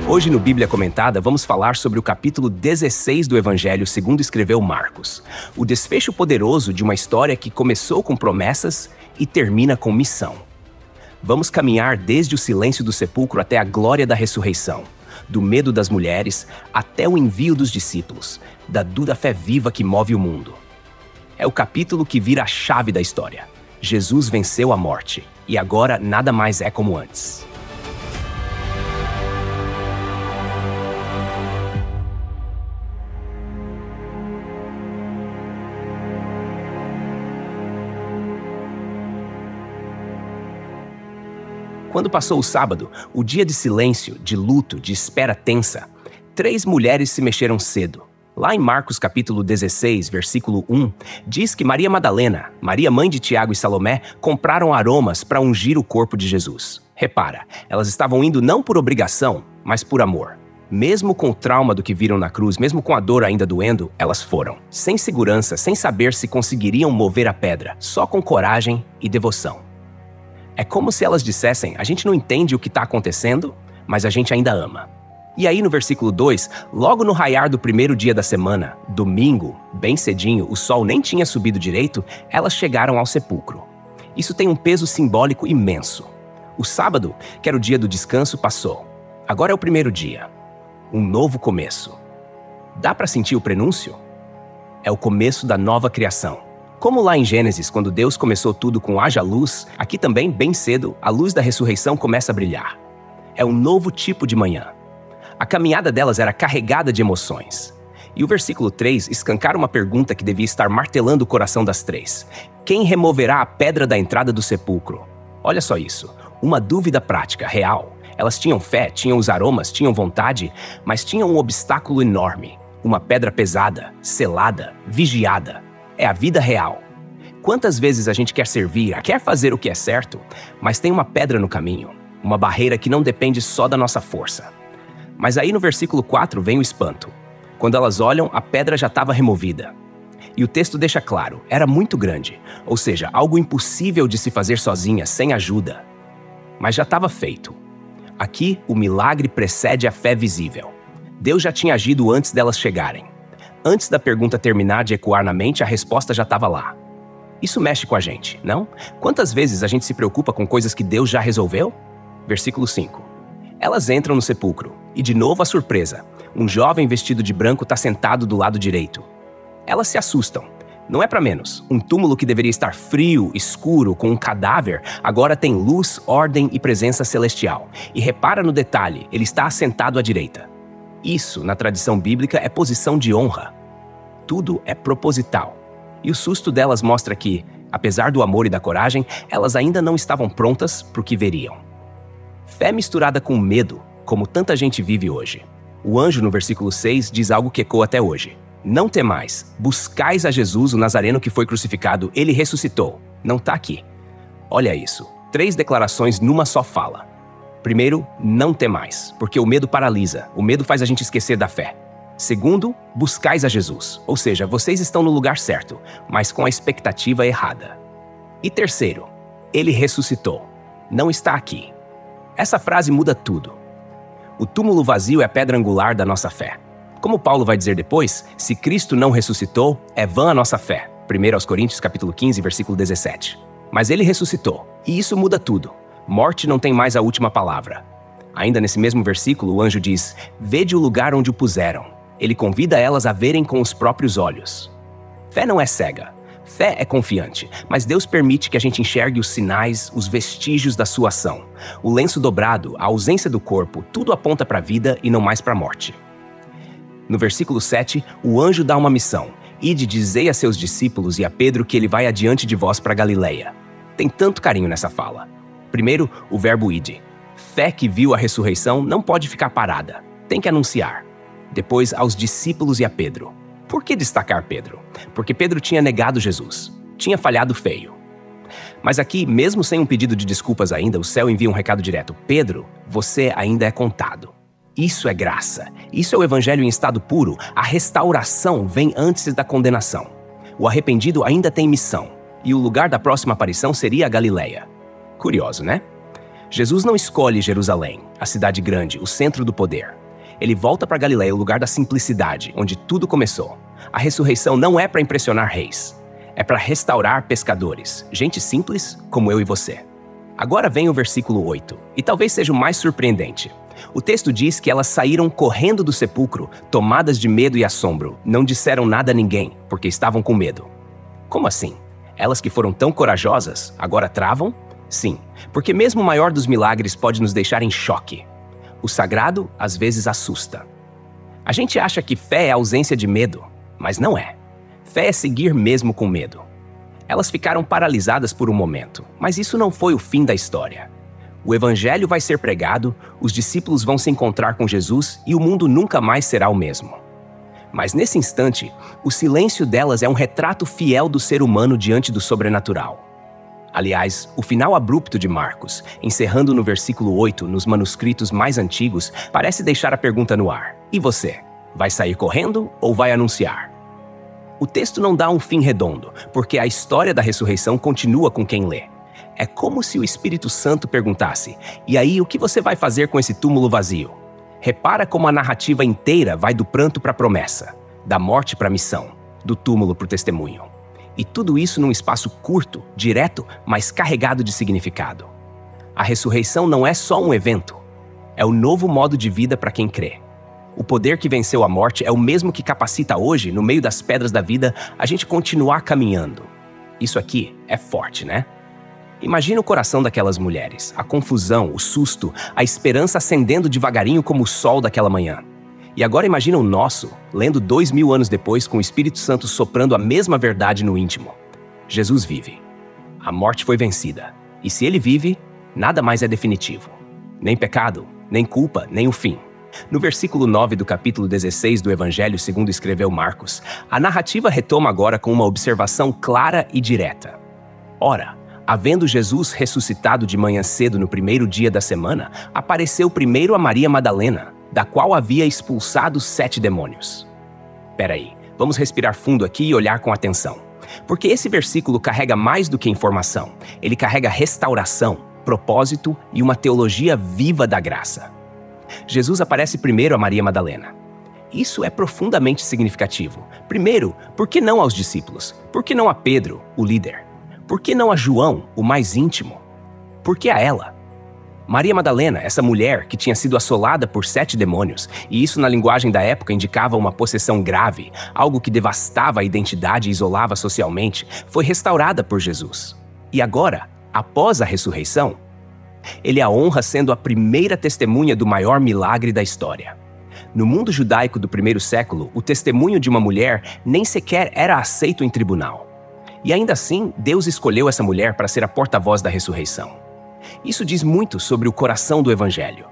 Hoje no Bíblia Comentada vamos falar sobre o capítulo 16 do Evangelho segundo escreveu Marcos. O desfecho poderoso de uma história que começou com promessas e termina com missão. Vamos caminhar desde o silêncio do sepulcro até a glória da ressurreição, do medo das mulheres até o envio dos discípulos, da dura fé viva que move o mundo. É o capítulo que vira a chave da história. Jesus venceu a morte e agora nada mais é como antes. Quando passou o sábado, o dia de silêncio, de luto, de espera tensa, 3 mulheres se mexeram cedo. Lá em Marcos capítulo 16, versículo 1, diz que Maria Madalena, Maria mãe de Tiago e Salomé, compraram aromas para ungir o corpo de Jesus. Repara, elas estavam indo não por obrigação, mas por amor. Mesmo com o trauma do que viram na cruz, mesmo com a dor ainda doendo, elas foram. Sem segurança, sem saber se conseguiriam mover a pedra, só com coragem e devoção. É como se elas dissessem, a gente não entende o que está acontecendo, mas a gente ainda ama. E aí no versículo 2, logo no raiar do primeiro dia da semana, domingo, bem cedinho, o sol nem tinha subido direito, elas chegaram ao sepulcro. Isso tem um peso simbólico imenso. O sábado, que era o dia do descanso, passou. Agora é o primeiro dia. Um novo começo. Dá para sentir o prenúncio? É o começo da nova criação. Como lá em Gênesis, quando Deus começou tudo com haja luz, aqui também, bem cedo, a luz da ressurreição começa a brilhar. É um novo tipo de manhã. A caminhada delas era carregada de emoções. E o versículo 3 escancara uma pergunta que devia estar martelando o coração das 3. Quem removerá a pedra da entrada do sepulcro? Olha só isso, uma dúvida prática, real. Elas tinham fé, tinham os aromas, tinham vontade, mas tinham um obstáculo enorme. Uma pedra pesada, selada, vigiada. É a vida real. Quantas vezes a gente quer servir, quer fazer o que é certo, mas tem uma pedra no caminho, uma barreira que não depende só da nossa força. Mas aí no versículo 4 vem o espanto. Quando elas olham, a pedra já estava removida. E o texto deixa claro, era muito grande, ou seja, algo impossível de se fazer sozinha, sem ajuda. Mas já estava feito. Aqui, o milagre precede a fé visível. Deus já tinha agido antes delas chegarem. Antes da pergunta terminar de ecoar na mente, a resposta já estava lá. Isso mexe com a gente, não? Quantas vezes a gente se preocupa com coisas que Deus já resolveu? Versículo 5. Elas entram no sepulcro, e de novo a surpresa. Um jovem vestido de branco está sentado do lado direito. Elas se assustam. Não é para menos. Um túmulo que deveria estar frio, escuro, com um cadáver, agora tem luz, ordem e presença celestial. E repara no detalhe, ele está assentado à direita. Isso, na tradição bíblica, é posição de honra. Tudo é proposital. E o susto delas mostra que, apesar do amor e da coragem, elas ainda não estavam prontas para o que veriam. Fé misturada com medo, como tanta gente vive hoje. O anjo, no versículo 6, diz algo que ecoa até hoje. Não temais, buscais a Jesus, o Nazareno que foi crucificado, ele ressuscitou. Não está aqui. Olha isso, 3 declarações numa só fala. Primeiro, não temais, porque o medo paralisa, o medo faz a gente esquecer da fé. Segundo, buscais a Jesus, ou seja, vocês estão no lugar certo, mas com a expectativa errada. E terceiro, ele ressuscitou, não está aqui. Essa frase muda tudo. O túmulo vazio é a pedra angular da nossa fé. Como Paulo vai dizer depois, se Cristo não ressuscitou, é vã a nossa fé. 1 Coríntios capítulo 15, versículo 17. Mas ele ressuscitou, e isso muda tudo. Morte não tem mais a última palavra. Ainda nesse mesmo versículo, o anjo diz, vede o lugar onde o puseram. Ele convida elas a verem com os próprios olhos. Fé não é cega. Fé é confiante, mas Deus permite que a gente enxergue os sinais, os vestígios da sua ação. O lenço dobrado, a ausência do corpo, tudo aponta para a vida e não mais para a morte. No versículo 7, o anjo dá uma missão. Ide dizei a seus discípulos e a Pedro que ele vai adiante de vós para Galileia. Tem tanto carinho nessa fala. Primeiro, o verbo ide. Fé que viu a ressurreição não pode ficar parada. Tem que anunciar. Depois, aos discípulos e a Pedro. Por que destacar Pedro? Porque Pedro tinha negado Jesus. Tinha falhado feio. Mas aqui, mesmo sem um pedido de desculpas ainda, o céu envia um recado direto. Pedro, você ainda é contado. Isso é graça. Isso é o evangelho em estado puro. A restauração vem antes da condenação. O arrependido ainda tem missão. E o lugar da próxima aparição seria a Galileia. Curioso, né? Jesus não escolhe Jerusalém, a cidade grande, o centro do poder. Ele volta para Galiléia, o lugar da simplicidade, onde tudo começou. A ressurreição não é para impressionar reis. É para restaurar pescadores, gente simples como eu e você. Agora vem o versículo 8, e talvez seja o mais surpreendente. O texto diz que elas saíram correndo do sepulcro, tomadas de medo e assombro. Não disseram nada a ninguém, porque estavam com medo. Como assim? Elas que foram tão corajosas, agora travam? Sim, porque mesmo o maior dos milagres pode nos deixar em choque. O sagrado, às vezes, assusta. A gente acha que fé é ausência de medo, mas não é. Fé é seguir mesmo com medo. Elas ficaram paralisadas por um momento, mas isso não foi o fim da história. O evangelho vai ser pregado, os discípulos vão se encontrar com Jesus e o mundo nunca mais será o mesmo. Mas nesse instante, o silêncio delas é um retrato fiel do ser humano diante do sobrenatural. Aliás, o final abrupto de Marcos, encerrando no versículo 8 nos manuscritos mais antigos, parece deixar a pergunta no ar. E você? Vai sair correndo ou vai anunciar? O texto não dá um fim redondo, porque a história da ressurreição continua com quem lê. É como se o Espírito Santo perguntasse: e aí, o que você vai fazer com esse túmulo vazio? Repara como a narrativa inteira vai do pranto para a promessa, da morte para a missão, do túmulo para o testemunho. E tudo isso num espaço curto, direto, mas carregado de significado. A ressurreição não é só um evento, é o novo modo de vida para quem crê. O poder que venceu a morte é o mesmo que capacita hoje, no meio das pedras da vida, a gente continuar caminhando. Isso aqui é forte, né? Imagina o coração daquelas mulheres, a confusão, o susto, a esperança acendendo devagarinho como o sol daquela manhã. E agora imagina o nosso, lendo 2000 anos depois, com o Espírito Santo soprando a mesma verdade no íntimo. Jesus vive. A morte foi vencida. E se ele vive, nada mais é definitivo. Nem pecado, nem culpa, nem o fim. No versículo 9 do capítulo 16 do Evangelho segundo escreveu Marcos, a narrativa retoma agora com uma observação clara e direta. Ora, havendo Jesus ressuscitado de manhã cedo no primeiro dia da semana, apareceu primeiro a Maria Madalena, da qual havia expulsado 7 demônios. Peraí, vamos respirar fundo aqui e olhar com atenção. Porque esse versículo carrega mais do que informação. Ele carrega restauração, propósito e uma teologia viva da graça. Jesus aparece primeiro a Maria Madalena. Isso é profundamente significativo. Primeiro, por que não aos discípulos? Por que não a Pedro, o líder? Por que não a João, o mais íntimo? Por que a ela? Maria Madalena, essa mulher que tinha sido assolada por 7 demônios, e isso na linguagem da época indicava uma possessão grave, algo que devastava a identidade e isolava socialmente, foi restaurada por Jesus. E agora, após a ressurreição, ele a honra sendo a primeira testemunha do maior milagre da história. No mundo judaico do primeiro século, o testemunho de uma mulher nem sequer era aceito em tribunal. E ainda assim, Deus escolheu essa mulher para ser a porta-voz da ressurreição. Isso diz muito sobre o coração do Evangelho.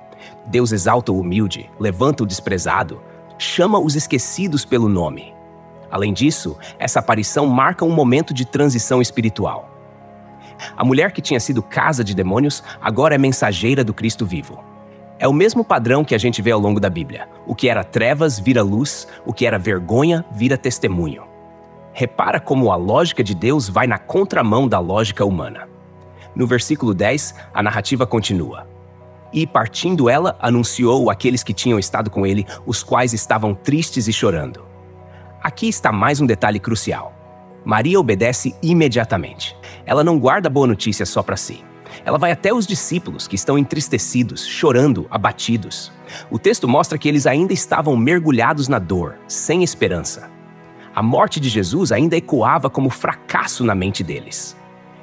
Deus exalta o humilde, levanta o desprezado, chama os esquecidos pelo nome. Além disso, essa aparição marca um momento de transição espiritual. A mulher que tinha sido casa de demônios agora é mensageira do Cristo vivo. É o mesmo padrão que a gente vê ao longo da Bíblia. O que era trevas vira luz, o que era vergonha vira testemunho. Repara como a lógica de Deus vai na contramão da lógica humana. No versículo 10, a narrativa continua. E, partindo ela, anunciou àqueles que tinham estado com ele, os quais estavam tristes e chorando. Aqui está mais um detalhe crucial. Maria obedece imediatamente. Ela não guarda a boa notícia só para si. Ela vai até os discípulos, que estão entristecidos, chorando, abatidos. O texto mostra que eles ainda estavam mergulhados na dor, sem esperança. A morte de Jesus ainda ecoava como fracasso na mente deles.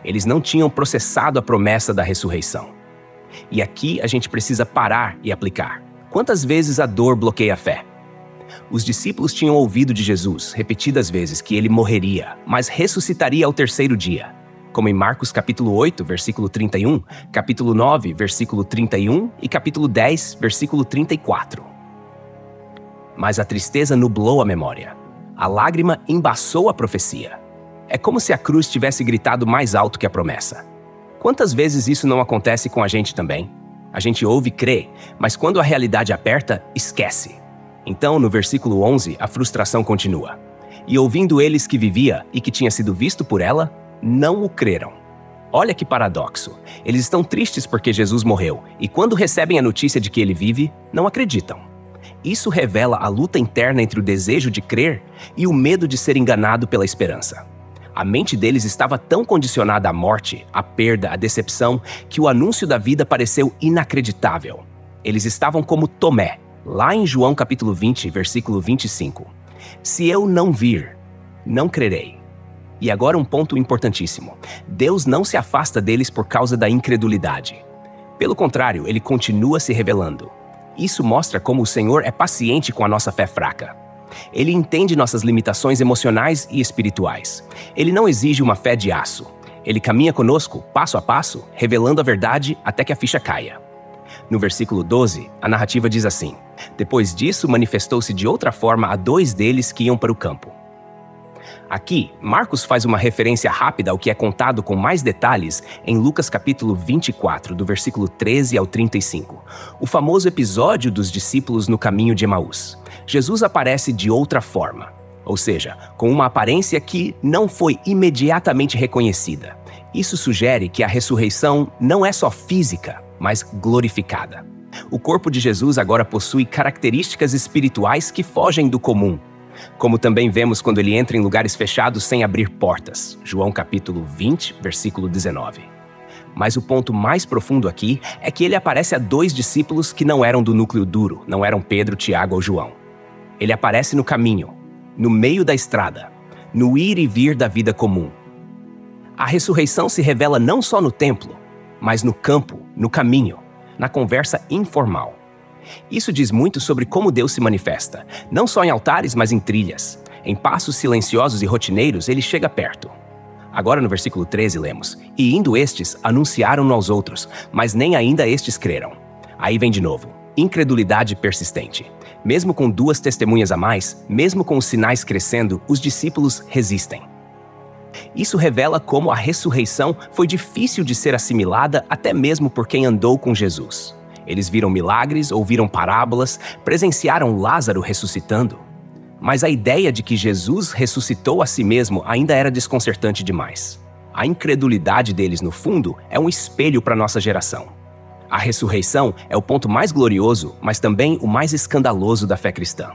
Eles não tinham processado a promessa da ressurreição. E aqui a gente precisa parar e aplicar. Quantas vezes a dor bloqueia a fé? Os discípulos tinham ouvido de Jesus repetidas vezes que ele morreria, mas ressuscitaria ao terceiro dia. Como em Marcos capítulo 8, versículo 31, capítulo 9, versículo 31 e capítulo 10, versículo 34. Mas a tristeza nublou a memória. A lágrima embaçou a profecia. É como se a cruz tivesse gritado mais alto que a promessa. Quantas vezes isso não acontece com a gente também? A gente ouve e crê, mas quando a realidade aperta, esquece. Então, no versículo 11, a frustração continua. E ouvindo eles que vivia e que tinha sido visto por ela, não o creram. Olha que paradoxo. Eles estão tristes porque Jesus morreu, e quando recebem a notícia de que ele vive, não acreditam. Isso revela a luta interna entre o desejo de crer e o medo de ser enganado pela esperança. A mente deles estava tão condicionada à morte, à perda, à decepção, que o anúncio da vida pareceu inacreditável. Eles estavam como Tomé, lá em João capítulo 20, versículo 25. Se eu não vir, não crerei. E agora um ponto importantíssimo. Deus não se afasta deles por causa da incredulidade. Pelo contrário, ele continua se revelando. Isso mostra como o Senhor é paciente com a nossa fé fraca. Ele entende nossas limitações emocionais e espirituais. Ele não exige uma fé de aço. Ele caminha conosco, passo a passo, revelando a verdade até que a ficha caia. No versículo 12, a narrativa diz assim: depois disso, manifestou-se de outra forma a 2 deles que iam para o campo. Aqui, Marcos faz uma referência rápida ao que é contado com mais detalhes em Lucas capítulo 24, do versículo 13 ao 35, o famoso episódio dos discípulos no caminho de Emaús. Jesus aparece de outra forma, ou seja, com uma aparência que não foi imediatamente reconhecida. Isso sugere que a ressurreição não é só física, mas glorificada. O corpo de Jesus agora possui características espirituais que fogem do comum, como também vemos quando ele entra em lugares fechados sem abrir portas. João capítulo 20, versículo 19. Mas o ponto mais profundo aqui é que ele aparece a 2 discípulos que não eram do núcleo duro, não eram Pedro, Tiago ou João. Ele aparece no caminho, no meio da estrada, no ir e vir da vida comum. A ressurreição se revela não só no templo, mas no campo, no caminho, na conversa informal. Isso diz muito sobre como Deus se manifesta, não só em altares, mas em trilhas. Em passos silenciosos e rotineiros, ele chega perto. Agora no versículo 13 lemos: e indo estes, anunciaram-no aos outros, mas nem ainda estes creram. Aí vem de novo, incredulidade persistente. Mesmo com 2 testemunhas a mais, mesmo com os sinais crescendo, os discípulos resistem. Isso revela como a ressurreição foi difícil de ser assimilada até mesmo por quem andou com Jesus. Eles viram milagres, ouviram parábolas, presenciaram Lázaro ressuscitando. Mas a ideia de que Jesus ressuscitou a si mesmo ainda era desconcertante demais. A incredulidade deles, no fundo, é um espelho para nossa geração. A ressurreição é o ponto mais glorioso, mas também o mais escandaloso da fé cristã.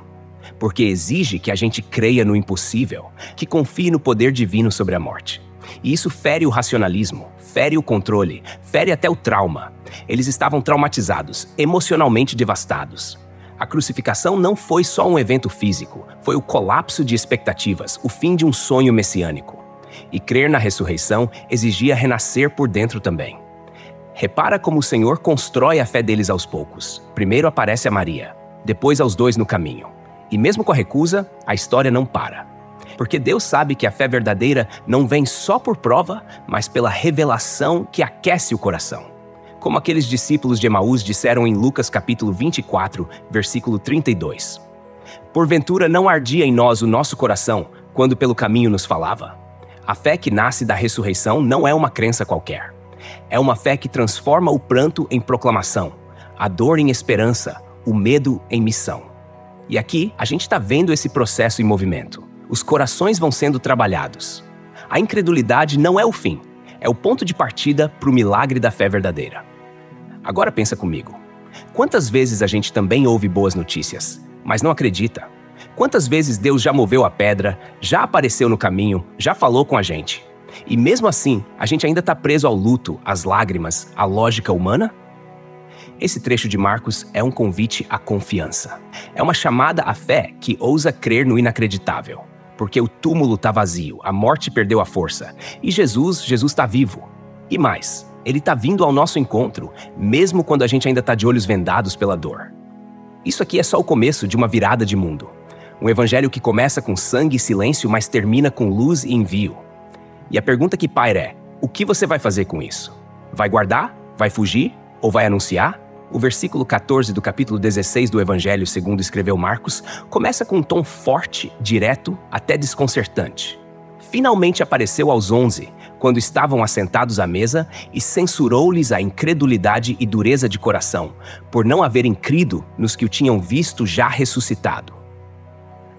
Porque exige que a gente creia no impossível, que confie no poder divino sobre a morte. E isso fere o racionalismo, fere o controle, fere até o trauma. Eles estavam traumatizados, emocionalmente devastados. A crucificação não foi só um evento físico, foi o colapso de expectativas, o fim de um sonho messiânico. E crer na ressurreição exigia renascer por dentro também. Repara como o Senhor constrói a fé deles aos poucos. Primeiro aparece a Maria, depois aos 2 no caminho. E mesmo com a recusa, a história não para. Porque Deus sabe que a fé verdadeira não vem só por prova, mas pela revelação que aquece o coração. Como aqueles discípulos de Emaús disseram em Lucas capítulo 24, versículo 32. Porventura não ardia em nós o nosso coração, quando pelo caminho nos falava? A fé que nasce da ressurreição não é uma crença qualquer. É uma fé que transforma o pranto em proclamação, a dor em esperança, o medo em missão. E aqui a gente está vendo esse processo em movimento. Os corações vão sendo trabalhados. A incredulidade não é o fim, é o ponto de partida para o milagre da fé verdadeira. Agora pensa comigo. Quantas vezes a gente também ouve boas notícias, mas não acredita? Quantas vezes Deus já moveu a pedra, já apareceu no caminho, já falou com a gente? E mesmo assim, a gente ainda está preso ao luto, às lágrimas, à lógica humana? Esse trecho de Marcos é um convite à confiança. É uma chamada à fé que ousa crer no inacreditável. Porque o túmulo está vazio, a morte perdeu a força. E Jesus está vivo. E mais, ele está vindo ao nosso encontro, mesmo quando a gente ainda está de olhos vendados pela dor. Isso aqui é só o começo de uma virada de mundo. Um evangelho que começa com sangue e silêncio, mas termina com luz e envio. E a pergunta que paira é: o que você vai fazer com isso? Vai guardar? Vai fugir? Ou vai anunciar? O versículo 14 do capítulo 16 do Evangelho segundo escreveu Marcos começa com um tom forte, direto, até desconcertante. Finalmente apareceu aos 11, quando estavam assentados à mesa, e censurou-lhes a incredulidade e dureza de coração, por não haverem crido nos que o tinham visto já ressuscitado.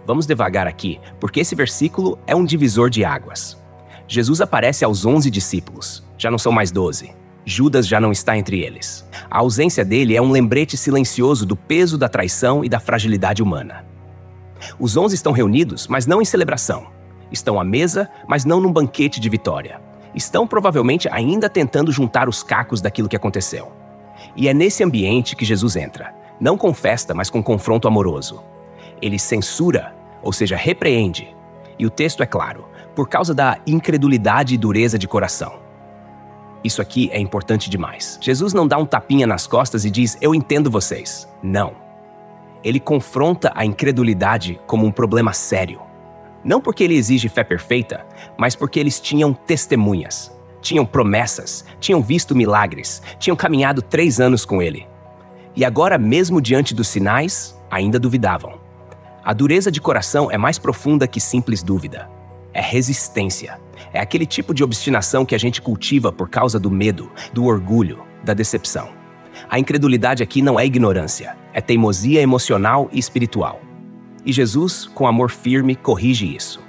Vamos devagar aqui, porque esse versículo é um divisor de águas. Jesus aparece aos 11 discípulos. Já não são mais 12. Judas já não está entre eles. A ausência dele é um lembrete silencioso do peso da traição e da fragilidade humana. Os 11 estão reunidos, mas não em celebração. Estão à mesa, mas não num banquete de vitória. Estão provavelmente ainda tentando juntar os cacos daquilo que aconteceu. E é nesse ambiente que Jesus entra, não com festa, mas com confronto amoroso. Ele censura, ou seja, repreende. E o texto é claro, por causa da incredulidade e dureza de coração. Isso aqui é importante demais. Jesus não dá um tapinha nas costas e diz, eu entendo vocês. Não. Ele confronta a incredulidade como um problema sério. Não porque ele exige fé perfeita, mas porque eles tinham testemunhas, tinham promessas, tinham visto milagres, tinham caminhado 3 anos com ele. E agora, mesmo diante dos sinais, ainda duvidavam. A dureza de coração é mais profunda que simples dúvida. É resistência. É aquele tipo de obstinação que a gente cultiva por causa do medo, do orgulho, da decepção. A incredulidade aqui não é ignorância, é teimosia emocional e espiritual. E Jesus, com amor firme, corrige isso.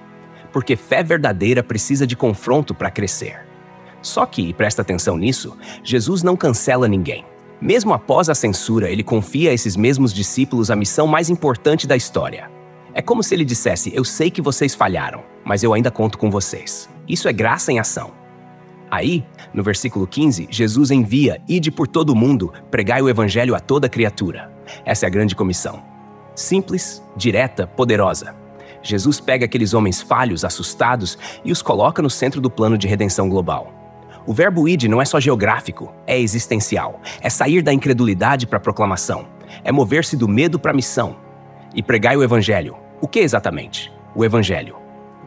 Porque fé verdadeira precisa de confronto para crescer. Só que, e presta atenção nisso, Jesus não cancela ninguém. Mesmo após a censura, ele confia a esses mesmos discípulos a missão mais importante da história. É como se ele dissesse, eu sei que vocês falharam, mas eu ainda conto com vocês. Isso é graça em ação. Aí, no versículo 15, Jesus envia, ide por todo o mundo, pregai o evangelho a toda criatura. Essa é a grande comissão. Simples, direta, poderosa. Jesus pega aqueles homens falhos, assustados, e os coloca no centro do plano de redenção global. O verbo ide não é só geográfico, é existencial. É sair da incredulidade para a proclamação. É mover-se do medo para a missão. E pregai o evangelho. O que exatamente? O evangelho.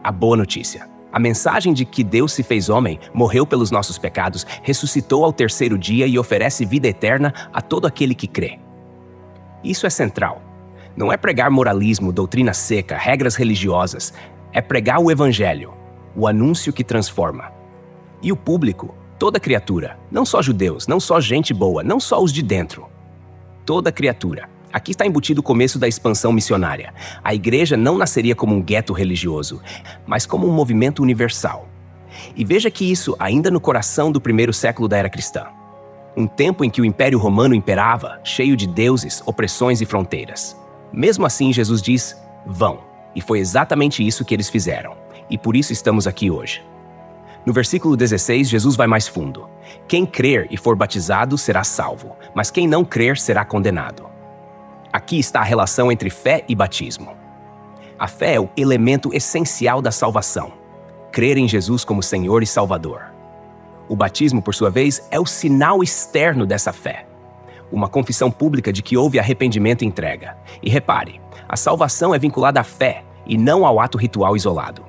A boa notícia. A mensagem de que Deus se fez homem, morreu pelos nossos pecados, ressuscitou ao 3º dia e oferece vida eterna a todo aquele que crê. Isso é central. Não é pregar moralismo, doutrina seca, regras religiosas. É pregar o evangelho, o anúncio que transforma. E o público, toda criatura, não só judeus, não só gente boa, não só os de dentro. Toda criatura. Aqui está embutido o começo da expansão missionária. A igreja não nasceria como um gueto religioso, mas como um movimento universal. E veja que isso ainda no coração do 1º século da era cristã. Um tempo em que o Império Romano imperava, cheio de deuses, opressões e fronteiras. Mesmo assim, Jesus diz, vão. E foi exatamente isso que eles fizeram. E por isso estamos aqui hoje. No versículo 16, Jesus vai mais fundo. Quem crer e for batizado será salvo, mas quem não crer será condenado. Aqui está a relação entre fé e batismo. A fé é o elemento essencial da salvação. Crer em Jesus como Senhor e Salvador. O batismo, por sua vez, é o sinal externo dessa fé. Uma confissão pública de que houve arrependimento e entrega. E repare, a salvação é vinculada à fé e não ao ato ritual isolado.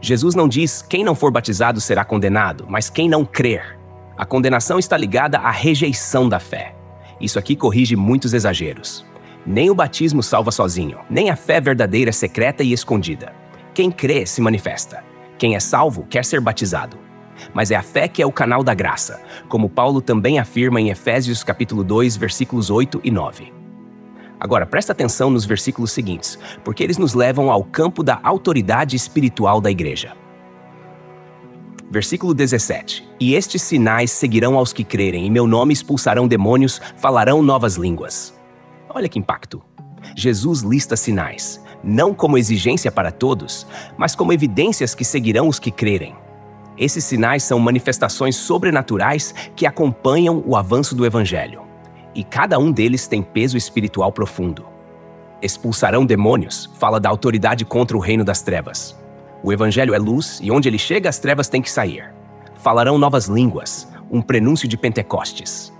Jesus não diz quem não for batizado será condenado, mas quem não crer. A condenação está ligada à rejeição da fé. Isso aqui corrige muitos exageros. Nem o batismo salva sozinho, nem a fé verdadeira é secreta e escondida. Quem crê se manifesta. Quem é salvo quer ser batizado. Mas é a fé que é o canal da graça, como Paulo também afirma em Efésios capítulo 2, versículos 8 e 9. Agora, presta atenção nos versículos seguintes, porque eles nos levam ao campo da autoridade espiritual da igreja. Versículo 17. E estes sinais seguirão aos que crerem, em meu nome expulsarão demônios, falarão novas línguas. Olha que impacto. Jesus lista sinais, não como exigência para todos, mas como evidências que seguirão os que crerem. Esses sinais são manifestações sobrenaturais que acompanham o avanço do evangelho. E cada um deles tem peso espiritual profundo. Expulsarão demônios fala da autoridade contra o reino das trevas. O evangelho é luz e onde ele chega as trevas têm que sair. Falarão novas línguas, um prenúncio de Pentecostes.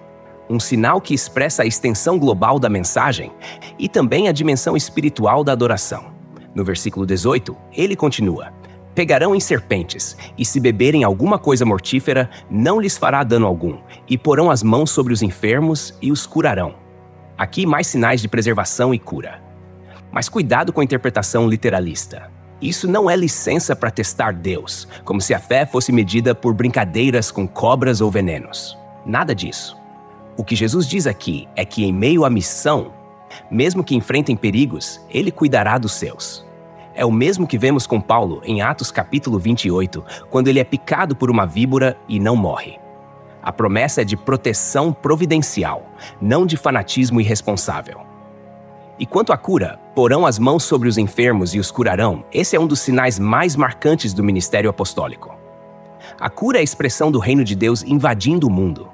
Um sinal que expressa a extensão global da mensagem e também a dimensão espiritual da adoração. No versículo 18, ele continua: pegarão em serpentes, e se beberem alguma coisa mortífera, não lhes fará dano algum, e porão as mãos sobre os enfermos e os curarão. Aqui mais sinais de preservação e cura. Mas cuidado com a interpretação literalista. Isso não é licença para testar Deus, como se a fé fosse medida por brincadeiras com cobras ou venenos. Nada disso. O que Jesus diz aqui é que em meio à missão, mesmo que enfrentem perigos, ele cuidará dos seus. é o mesmo que vemos com Paulo em Atos capítulo 28, quando ele é picado por uma víbora e não morre. A promessa é de proteção providencial, não de fanatismo irresponsável. E quanto à cura, porão as mãos sobre os enfermos e os curarão. Esse é um dos sinais mais marcantes do ministério apostólico. A cura é a expressão do reino de Deus invadindo o mundo,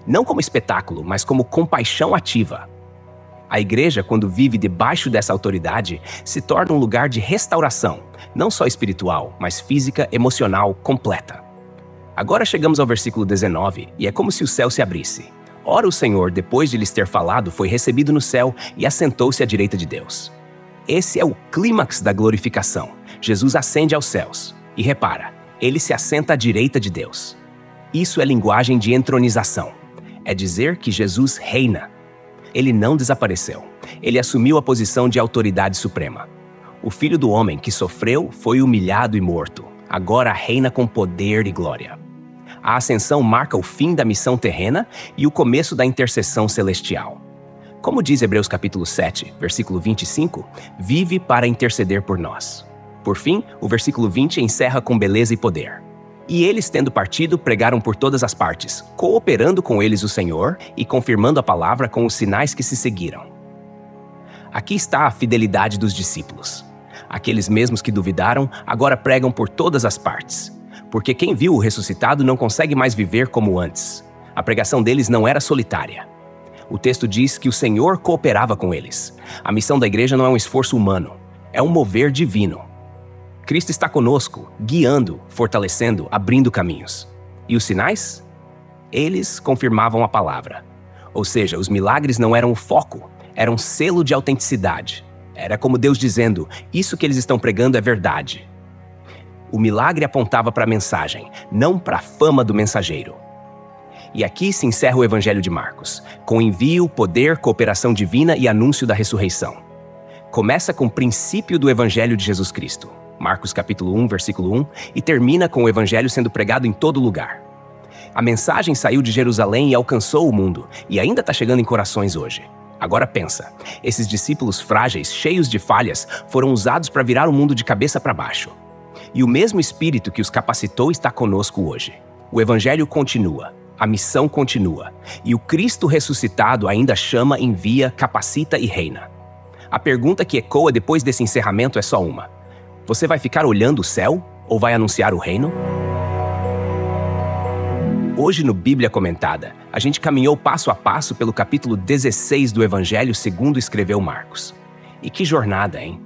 não como espetáculo, mas como compaixão ativa. A igreja, quando vive debaixo dessa autoridade, se torna um lugar de restauração, não só espiritual, mas física, emocional, completa. Agora chegamos ao versículo 19, e é como se o céu se abrisse. Ora, o Senhor, depois de lhes ter falado, foi recebido no céu e assentou-se à direita de Deus. Esse é o clímax da glorificação. Jesus ascende aos céus. E repara, ele se assenta à direita de Deus. Isso é linguagem de entronização. É dizer que Jesus reina. Ele não desapareceu. Ele assumiu a posição de autoridade suprema. O Filho do Homem que sofreu foi humilhado e morto. Agora reina com poder e glória. A ascensão marca o fim da missão terrena e o começo da intercessão celestial. Como diz Hebreus capítulo 7, versículo 25, vive para interceder por nós. Por fim, o versículo 20 encerra com beleza e poder. E eles, tendo partido, pregaram por todas as partes, cooperando com eles o Senhor e confirmando a palavra com os sinais que se seguiram. Aqui está a fidelidade dos discípulos. Aqueles mesmos que duvidaram, agora pregam por todas as partes. Porque quem viu o ressuscitado não consegue mais viver como antes. A pregação deles não era solitária. O texto diz que o Senhor cooperava com eles. A missão da igreja não é um esforço humano, é um mover divino. Cristo está conosco, guiando, fortalecendo, abrindo caminhos. E os sinais? Eles confirmavam a palavra. Ou seja, os milagres não eram o foco, eram um selo de autenticidade. Era como Deus dizendo, isso que eles estão pregando é verdade. O milagre apontava para a mensagem, não para a fama do mensageiro. E aqui se encerra o Evangelho de Marcos, com envio, poder, cooperação divina e anúncio da ressurreição. Começa com o princípio do Evangelho de Jesus Cristo, Marcos capítulo 1, versículo 1, e termina com o Evangelho sendo pregado em todo lugar. A mensagem saiu de Jerusalém e alcançou o mundo, e ainda está chegando em corações hoje. Agora pensa, esses discípulos frágeis, cheios de falhas, foram usados para virar o mundo de cabeça para baixo. E o mesmo Espírito que os capacitou está conosco hoje. O Evangelho continua, a missão continua, e o Cristo ressuscitado ainda chama, envia, capacita e reina. A pergunta que ecoa depois desse encerramento é só uma. Você vai ficar olhando o céu ou vai anunciar o reino? Hoje no Bíblia Comentada, a gente caminhou passo a passo pelo capítulo 16 do Evangelho segundo escreveu Marcos. E que jornada, hein?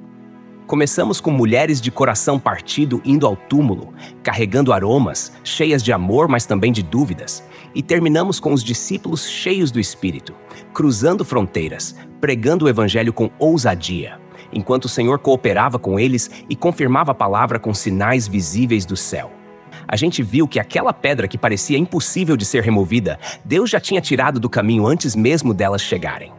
Começamos com mulheres de coração partido indo ao túmulo, carregando aromas, cheias de amor, mas também de dúvidas. E terminamos com os discípulos cheios do Espírito, cruzando fronteiras, pregando o Evangelho com ousadia, enquanto o Senhor cooperava com eles e confirmava a palavra com sinais visíveis do céu. A gente viu que aquela pedra que parecia impossível de ser removida, Deus já tinha tirado do caminho antes mesmo delas chegarem.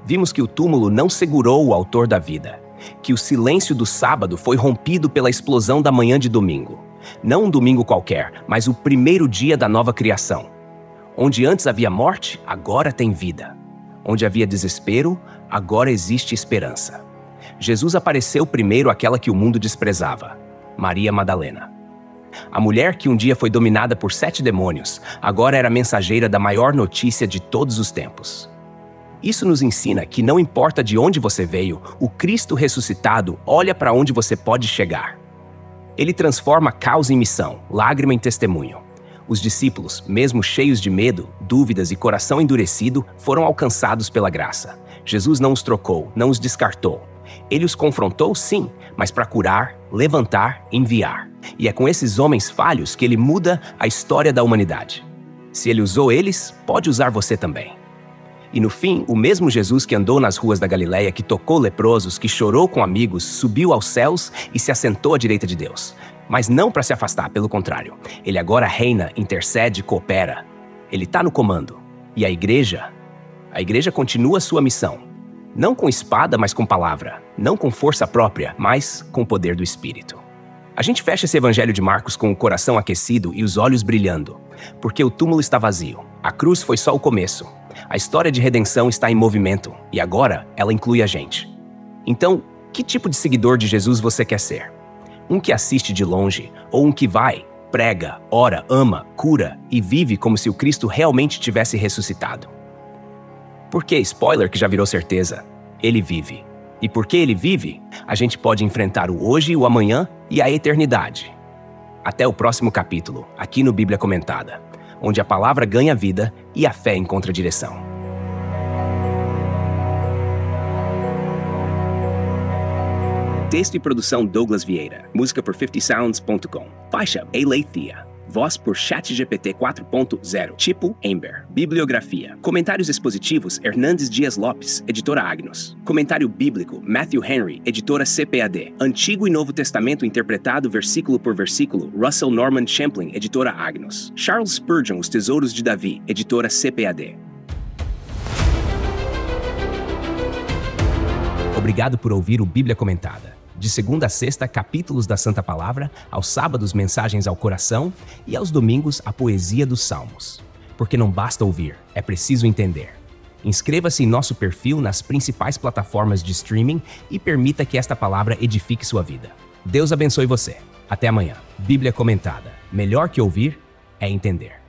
Vimos que o túmulo não segurou o autor da vida, que o silêncio do sábado foi rompido pela explosão da manhã de domingo. Não um domingo qualquer, mas o primeiro dia da nova criação. Onde antes havia morte, agora tem vida. Onde havia desespero, agora existe esperança. Jesus apareceu primeiro àquela que o mundo desprezava, Maria Madalena. A mulher que um dia foi dominada por 7 demônios, agora era mensageira da maior notícia de todos os tempos. Isso nos ensina que não importa de onde você veio, o Cristo ressuscitado olha para onde você pode chegar. Ele transforma causa em missão, lágrima em testemunho. Os discípulos, mesmo cheios de medo, dúvidas e coração endurecido, foram alcançados pela graça. Jesus não os trocou, não os descartou. Ele os confrontou, sim, mas para curar, levantar, enviar. E é com esses homens falhos que ele muda a história da humanidade. Se ele usou eles, pode usar você também. E no fim, o mesmo Jesus que andou nas ruas da Galileia, que tocou leprosos, que chorou com amigos, subiu aos céus e se assentou à direita de Deus. Mas não para se afastar, pelo contrário. Ele agora reina, intercede, coopera. Ele está no comando. E a igreja continua sua missão. Não com espada, mas com palavra. Não com força própria, mas com o poder do Espírito. A gente fecha esse Evangelho de Marcos com o coração aquecido e os olhos brilhando, porque o túmulo está vazio. A cruz foi só o começo. A história de redenção está em movimento, e agora ela inclui a gente. Então, Que tipo de seguidor de Jesus você quer ser? Um que assiste de longe ou um que vai, prega, ora, ama, cura e vive como se o Cristo realmente tivesse ressuscitado? Porque, spoiler que já virou certeza, ele vive. E porque ele vive, a gente pode enfrentar o hoje, o amanhã e a eternidade. Até o próximo capítulo, aqui no Bíblia Comentada, onde a palavra ganha vida e a fé encontra direção. Texto e produção Douglas Vieira. Música por 50sounds.com. Faixa Aletheia. Voz por ChatGPT 4.0. Tipo Ember. Bibliografia. Comentários expositivos Hernandes Dias Lopes, editora Agnos. Comentário bíblico Matthew Henry, editora CPAD. Antigo e Novo Testamento interpretado versículo por versículo Russell Norman Champlin, editora Agnos. Charles Spurgeon, Os Tesouros de Davi, editora CPAD. Obrigado por ouvir o Bíblia Comentada. De segunda a sexta, capítulos da Santa Palavra, aos sábados, mensagens ao coração e aos domingos, a poesia dos Salmos. Porque não basta ouvir, é preciso entender. Inscreva-se em nosso perfil nas principais plataformas de streaming e permita que esta palavra edifique sua vida. Deus abençoe você. Até amanhã. Bíblia Comentada. Melhor que ouvir é entender.